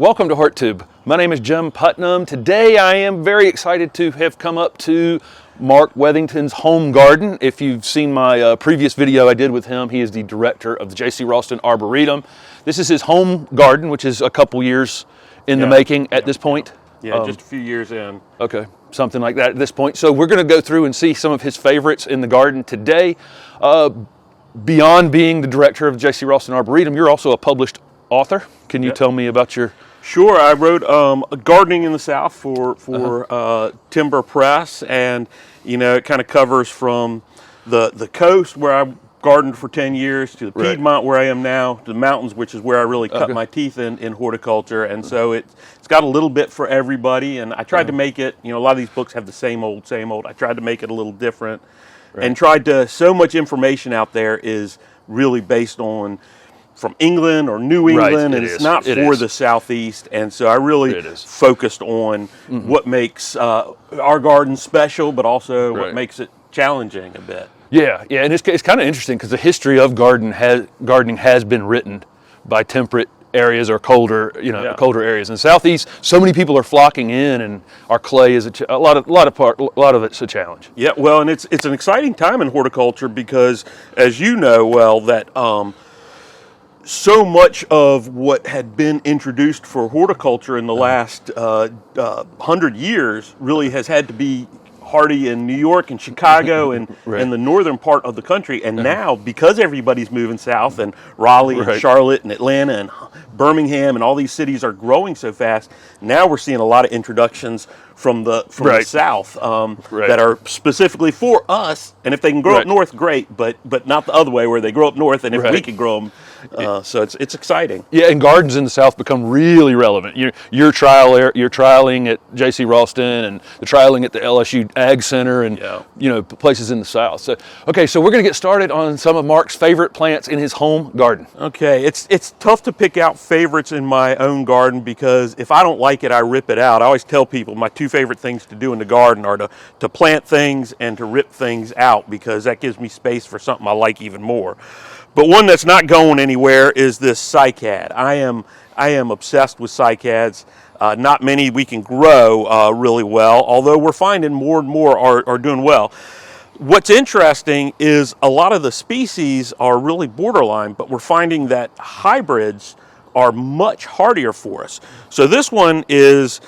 Welcome to HortTube. My name is Jim Putnam. Today I am very excited to have come up to Mark Weathington's home garden. If you've seen my previous video I did with him, he is the director of the J.C. Ralston Arboretum. This is his home garden, which is a couple years in the making at this point. Yeah, just a few years in. Okay, something like that at this point. So we're going to go through and see some of his favorites in the garden today. Beyond being the director of the J.C. Ralston Arboretum, you're also a published author. Can you tell me about your... Sure, I wrote Gardening in the South for Timber Press, and it kind of covers from the coast where I gardened for 10 years to the Piedmont where I am now, to the mountains, which is where I really cut my teeth in horticulture, and so it's got a little bit for everybody, and I tried to make it, a lot of these books have the same old. I tried to make it a little different, and so much information out there is really based on from England or New England, and it's not for the Southeast, and so I really focused on what makes our garden special, but also what makes it challenging a bit. Yeah, and it's kind of interesting because the history of gardening has been written by temperate areas or colder colder areas. In the Southeast, so many people are flocking in, and our clay is a lot of it's a challenge. Yeah, well, and it's an exciting time in horticulture because, as you know well, that so much of what had been introduced for horticulture in the last 100 years really has had to be hardy in New York and Chicago and in the northern part of the country. And now, because everybody's moving south, and Raleigh and Charlotte and Atlanta and Birmingham and all these cities are growing so fast, now we're seeing a lot of introductions from the south that are specifically for us. And if they can grow up north, great, but not the other way where they grow up north, and if we can grow them. So it's exciting. Yeah, and gardens in the South become really relevant. You're trialing at J.C. Ralston, and the trialing at the LSU Ag Center, and places in the South. So so we're going to get started on some of Mark's favorite plants in his home garden. Okay, it's tough to pick out favorites in my own garden because if I don't like it, I rip it out. I always tell people my two favorite things to do in the garden are to plant things and to rip things out, because that gives me space for something I like even more. But one that's not going anywhere is this cycad. I am obsessed with cycads. Not many we can grow really well, although we're finding more and more are doing well. What's interesting is a lot of the species are really borderline, but we're finding that hybrids are much hardier for us. So this one is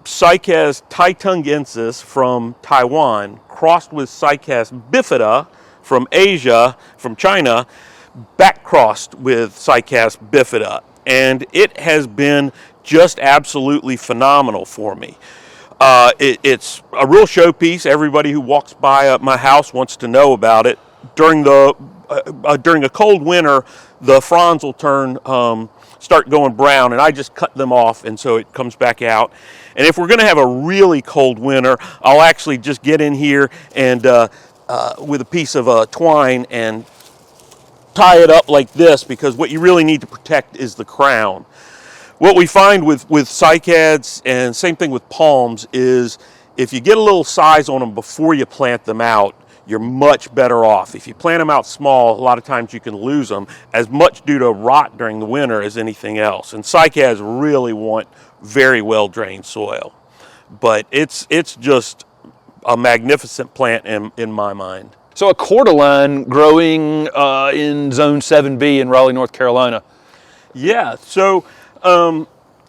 Cycads taitungensis from Taiwan, crossed with Cycads bifida from Asia, from China, back crossed with Cycads bifida. And it has been just absolutely phenomenal for me. It's a real showpiece. Everybody who walks by my house wants to know about it. During a cold winter, the fronds will start going brown, and I just cut them off, and so it comes back out. And if we're going to have a really cold winter, I'll actually just get in here and with a piece of twine and tie it up like this, because what you really need to protect is the crown. What we find with cycads, and same thing with palms, is if you get a little size on them before you plant them out, you're much better off. If you plant them out small, a lot of times you can lose them, as much due to rot during the winter as anything else. And cycads really want very well drained soil. But it's just a magnificent plant in my mind. So a cordyline growing in Zone 7B in Raleigh, North Carolina. Yeah, so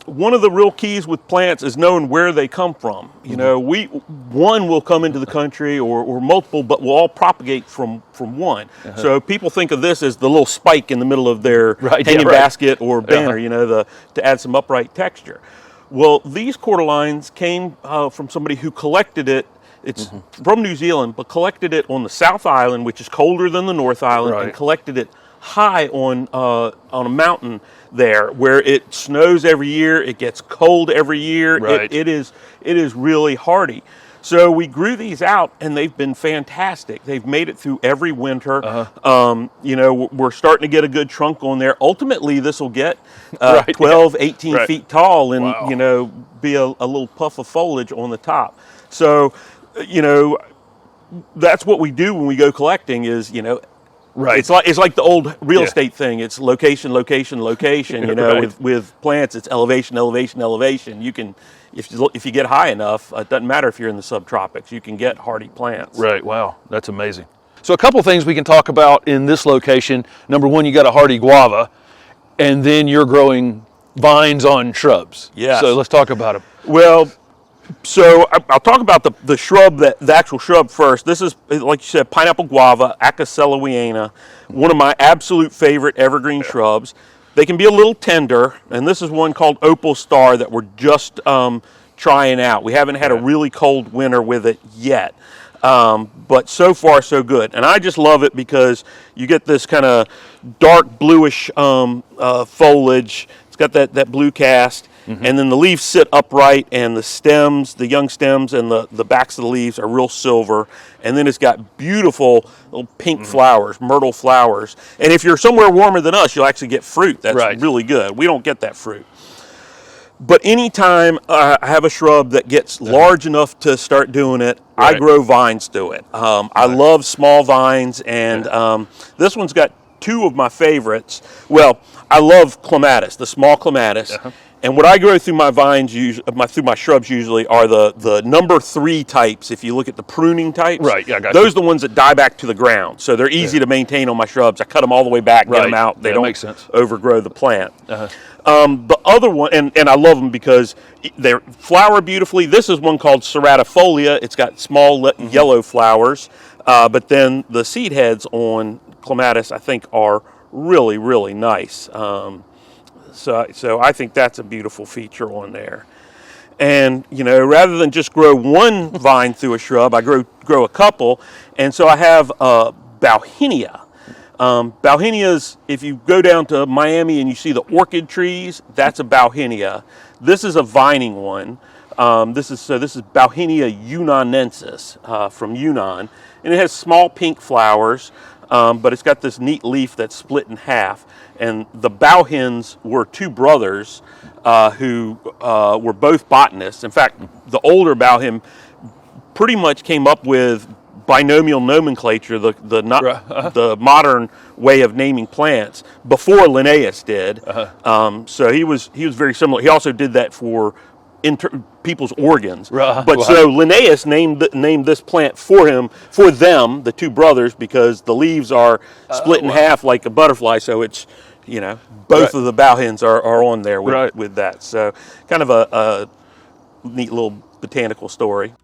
one of the real keys with plants is knowing where they come from. One will come into the country or multiple, but will all propagate from one. So people think of this as the little spike in the middle of their hanging basket or banner, to add some upright texture. Well, these cordylines came from somebody who collected it. It's from New Zealand, but collected it on the South Island, which is colder than the North Island, and collected it high on a mountain there, where it snows every year, it gets cold every year. It is really hardy. So we grew these out, and they've been fantastic. They've made it through every winter. We're starting to get a good trunk on there. Ultimately, this will get 12, 18 feet tall, and be a little puff of foliage on the top. So, that's what we do when we go collecting is, Right. It's like the old real estate thing. It's location, location, location. You know, Right. with plants, it's elevation, elevation, elevation. You can, if you get high enough, it doesn't matter if you're in the subtropics. You can get hardy plants. Right. Wow, that's amazing. So a couple things we can talk about in this location. Number one, you got a hardy guava, and then you're growing vines on shrubs. Yes. So let's talk about them. Well, so I'll talk about the shrub, the actual shrub first. This is, like you said, pineapple guava, Acacelloiena, one of my absolute favorite evergreen shrubs. They can be a little tender, and this is one called Opal Star that we're just trying out. We haven't had a really cold winter with it yet. But so far so good, and I just love it because you get this kind of dark bluish foliage. It's got that blue cast, and then the leaves sit upright, and the stems, the young stems, and the backs of the leaves are real silver, and then it's got beautiful little pink flowers, myrtle flowers. And if you're somewhere warmer than us, you'll actually get fruit. That's really good. We don't get that fruit. But anytime I have a shrub that gets large enough to start doing it, I grow vines to it. I love small vines, and this one's got two of my favorites. Well, I love clematis, the small clematis. And what I grow through my vines, through my shrubs usually, are the number 3 types. If you look at the pruning types, those are the ones that die back to the ground. So they're easy to maintain on my shrubs. I cut them all the way back, get them out. They don't overgrow the plant. The other one, and I love them because they flower beautifully. This is one called Ceratifolia. It's got small yellow flowers, but then the seed heads on clematis, I think, are really, really nice. So I think that's a beautiful feature on there. And, you know, rather than just grow one vine through a shrub, I grow a couple. And so I have Bauhinia. Bauhinias, if you go down to Miami and you see the orchid trees, that's a Bauhinia. This is a vining one. This is Bauhinia yunanensis from Yunnan. And it has small pink flowers, but it's got this neat leaf that's split in half. And the Bauhins were 2 brothers who were both botanists. In fact, the older Bauhin pretty much came up with binomial nomenclature, the modern way of naming plants, before Linnaeus did. So he was very similar. He also did that for people's organs. So Linnaeus named this plant for them, the 2 brothers, because the leaves are split in half like a butterfly. So it's, you know, both of the Bauhins are on there with that. So kind of a neat little botanical story.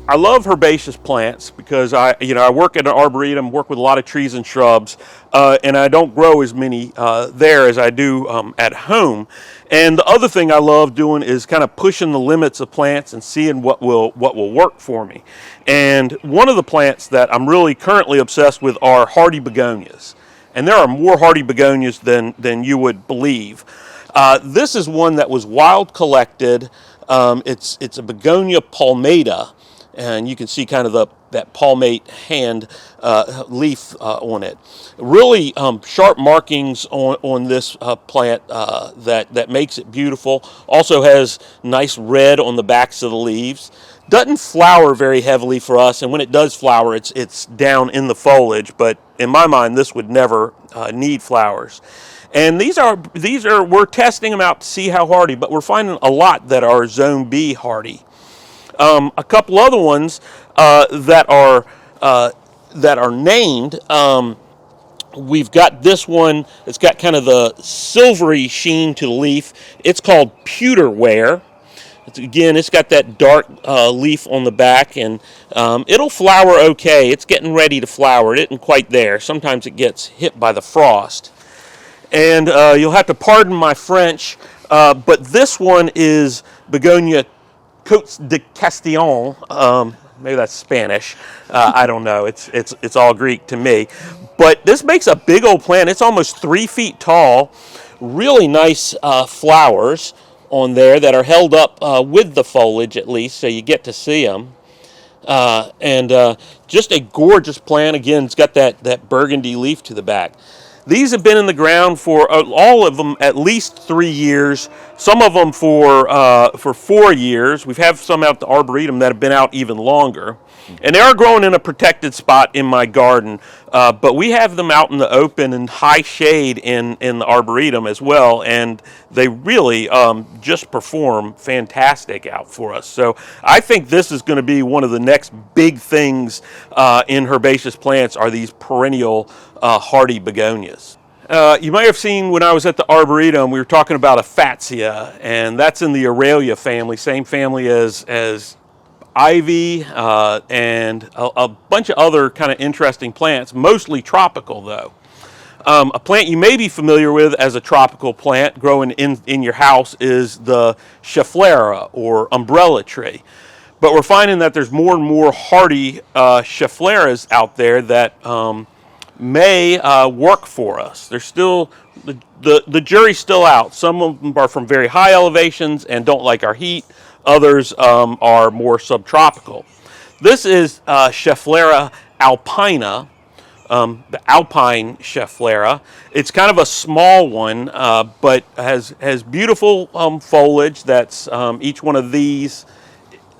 I love herbaceous plants because I work at an arboretum, work with a lot of trees and shrubs, and I don't grow as many there as I do at home. And the other thing I love doing is kind of pushing the limits of plants and seeing what will work for me. And one of the plants that I'm really currently obsessed with are hardy begonias. And there are more hardy begonias than you would believe. This is one that was wild collected. It's a Begonia palmata. And you can see kind of that palmate hand leaf on it. Really sharp markings on this plant that makes it beautiful. Also has nice red on the backs of the leaves. Doesn't flower very heavily for us, and when it does flower, it's down in the foliage. But in my mind, this would never need flowers. And these are we're testing them out to see how hardy, but we're finding a lot that are Zone B hardy. A couple other ones that are named. We've got this one. It's got kind of the silvery sheen to the leaf. It's called pewterware. It's got that dark leaf on the back, and it'll flower okay. It's getting ready to flower. It isn't quite there. Sometimes it gets hit by the frost. And you'll have to pardon my French, but this one is Begonia Côtes de Castillon, maybe that's Spanish. I don't know. It's all Greek to me. But this makes a big old plant. It's almost 3 feet tall. Really nice flowers. on there that are held up with the foliage at least, so you get to see them. And just a gorgeous plant. Again, it's got that burgundy leaf to the back. These have been in the ground for all of them at least 3 years. Some of them for 4 years. We've had some out the Arboretum that have been out even longer. And they are growing in a protected spot in my garden, but we have them out in the open and high shade in the Arboretum as well, and they really just perform fantastic out for us. So I think this is going to be one of the next big things in herbaceous plants are these perennial hardy begonias. You may have seen when I was at the Arboretum, we were talking about a Fatsia, and that's in the Aralia family, same family as ivy and a bunch of other kind of interesting plants, mostly tropical though. A plant you may be familiar with as a tropical plant growing in your house is the Schefflera or umbrella tree. But we're finding that there's more and more hardy Scheffleras out there that may work for us. There's still, the jury's still out. Some of them are from very high elevations and don't like our heat. Others are more subtropical. This is Schefflera alpina, the alpine Schefflera. It's kind of a small one, but has beautiful foliage. That's each one of these.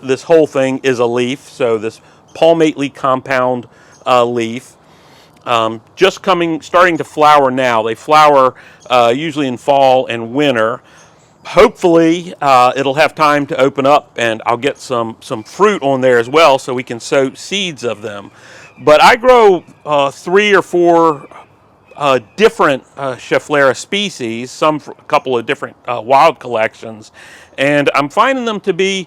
This whole thing is a leaf. So this palmately compound leaf, just starting to flower now. They flower usually in fall and winter. Hopefully it'll have time to open up and I'll get some fruit on there as well so we can sow seeds of them. But I grow 3 or 4 different Schefflera species, a couple of different wild collections, and I'm finding them to be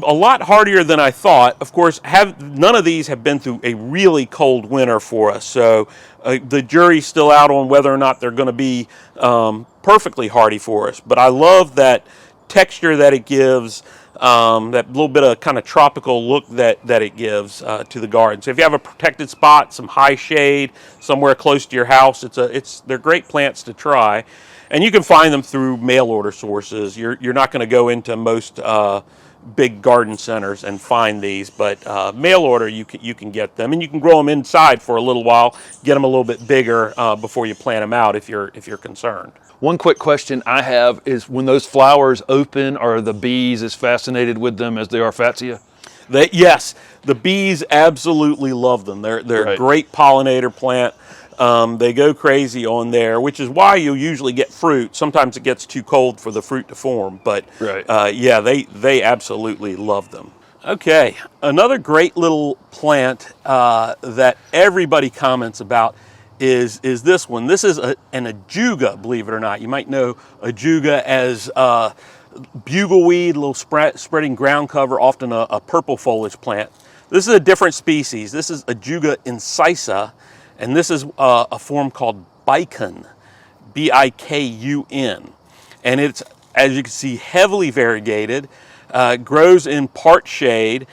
a lot hardier than I thought. Of course, none of these have been through a really cold winter for us, so the jury's still out on whether or not they're going to be perfectly hardy for us. But I love that texture that it gives, that little bit of kind of tropical look that it gives to the garden. So if you have a protected spot, some high shade, somewhere close to your house, they're great plants to try. And you can find them through mail order sources. You're not going to go into most big garden centers and find these, but mail order you can get them, and you can grow them inside for a little while, get them a little bit bigger before you plant them out if you're concerned. One quick question I have is, when those flowers open, are the bees as fascinated with them as they are Fatsia? Yes, the bees absolutely love them. They're Right. a great pollinator plant. They go crazy on there, which is why you usually get fruit. Sometimes it gets too cold for the fruit to form, but Right. yeah, they absolutely love them. Okay, another great little plant that everybody comments about is this one. This is an Ajuga, believe it or not. You might know Ajuga as bugleweed, little spreading ground cover, often a purple foliage plant. This is a different species. This is Ajuga incisa. And this is a form called bicun, B-I-K-U-N. And it's, as you can see, heavily variegated, grows in part shade.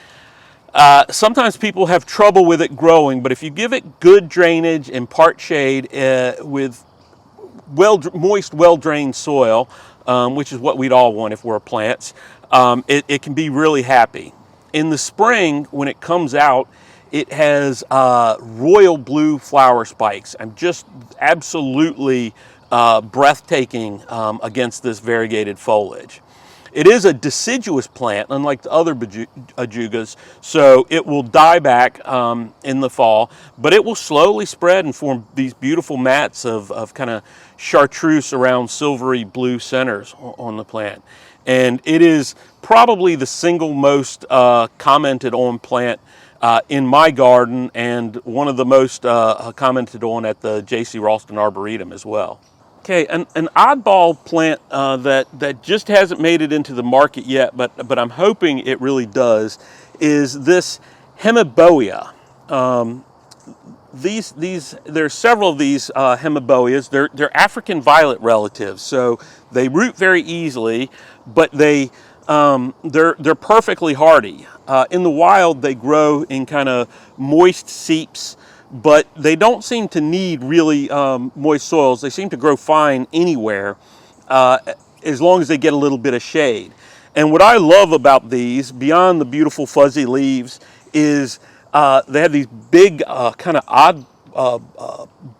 Sometimes people have trouble with it growing, but if you give it good drainage and part shade with moist, well-drained soil, which is what we'd all want if we're plants, it can be really happy. In the spring, when it comes out, it has royal blue flower spikes. I'm just absolutely breathtaking against this variegated foliage. It is a deciduous plant, unlike the other Ajugas, so it will die back in the fall, but it will slowly spread and form these beautiful mats of kind of chartreuse around silvery blue centers on the plant. And it is probably the single most commented on plant in my garden, and one of the most commented on at the J.C. Ralston Arboretum as well. Okay, an oddball plant that just hasn't made it into the market yet, but I'm hoping it really does, is this Hemaboya. There's several of these Hemaboyas. They're African violet relatives, so they root very easily, but they're perfectly hardy. In the wild, they grow in kind of moist seeps, but they don't seem to need really moist soils. They seem to grow fine anywhere. as long as they get a little bit of shade. And what I love about these, beyond the beautiful fuzzy leaves, is they have these big kind of odd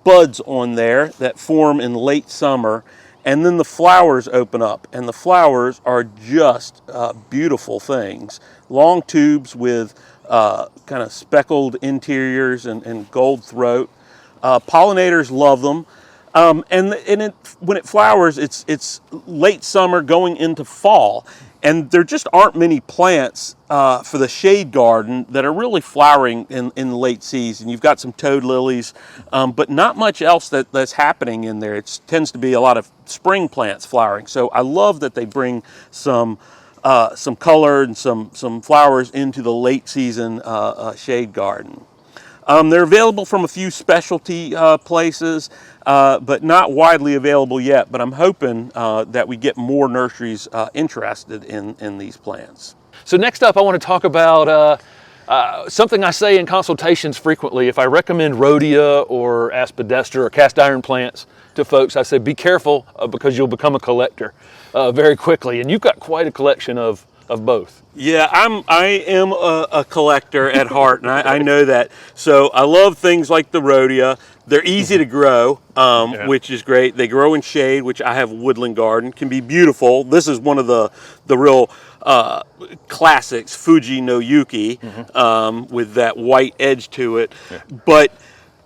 buds on there that form in late summer, and then the flowers open up, and the flowers are just beautiful things. Long tubes with kind of speckled interiors and gold throat. Pollinators love them. When it flowers, it's late summer going into fall, and there just aren't many plants for the shade garden that are really flowering in the late season. You've got some toad lilies, but not much else that's happening in there. It tends to be a lot of spring plants flowering. So I love that they bring some color and some flowers into the late season shade garden. They're available from a few specialty places, but not widely available yet. But I'm hoping that we get more nurseries interested in these plants. So next up, I want to talk about something I say in consultations frequently. If I recommend rhodia or aspidestra or cast iron plants to folks, I say be careful because you'll become a collector very quickly. And you've got quite a collection of both. Yeah, I am a collector at heart, and I know that. So I love things like the rhodia. They're easy to grow, which is great. They grow in shade, which I have a woodland garden. Can be beautiful. This is one of the real classics, Fuji no Yuki, with that white edge to it. Yeah. But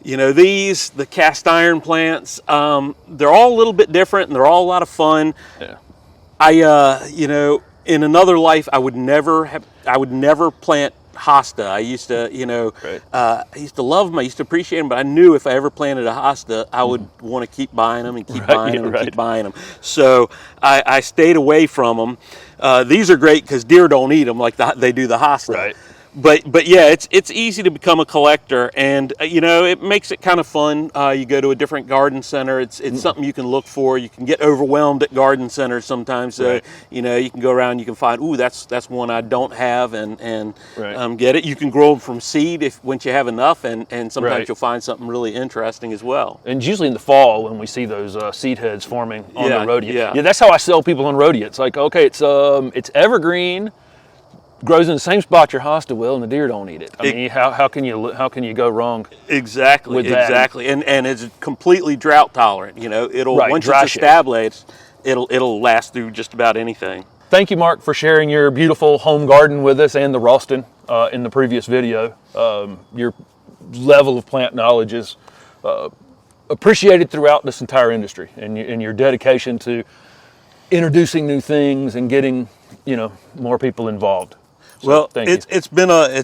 you know, the cast iron plants, they're all a little bit different, and they're all a lot of fun. Yeah. You know, in another life, I would never plant hosta. I used to, you know, I used to love them. I used to appreciate them, but I knew if I ever planted a hosta, I would want to keep buying them and keep buying them and keep buying them. So I stayed away from them. These are great because deer don't eat them like they do the hosta. Right. But yeah, it's easy to become a collector, and you know, it makes it kind of fun. You go to a different garden center. It's something you can look for. You can get overwhelmed at garden centers sometimes. So you know, you can go around. You can find, ooh, that's one I don't have, and get it. You can grow them from seed once you have enough, and sometimes you'll find something really interesting as well. And usually in the fall when we see those seed heads forming on the rhodia. Yeah, that's how I sell people on rhodia. It's like, okay, it's evergreen. Grows in the same spot your hosta will, and the deer don't eat it. I mean, how can you go wrong? Exactly, with that? Exactly, and it's completely drought tolerant. You know, once it's established, it'll last through just about anything. Thank you, Mark, for sharing your beautiful home garden with us and the Ralston in the previous video. Your level of plant knowledge is appreciated throughout this entire industry, and your dedication to introducing new things and getting more people involved. So, well, it's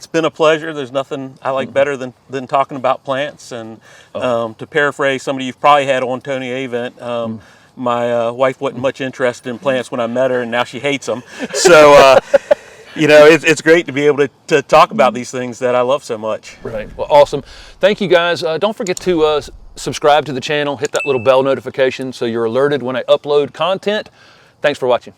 been a pleasure. There's nothing I like better than talking about plants. And to paraphrase somebody you've probably had on Tony Avent, my wife wasn't much interested in plants when I met her, and now she hates them. So you know, it's great to be able to talk about these things that I love so much. Right. Well, awesome. Thank you, guys. Don't forget to subscribe to the channel. Hit that little bell notification so you're alerted when I upload content. Thanks for watching.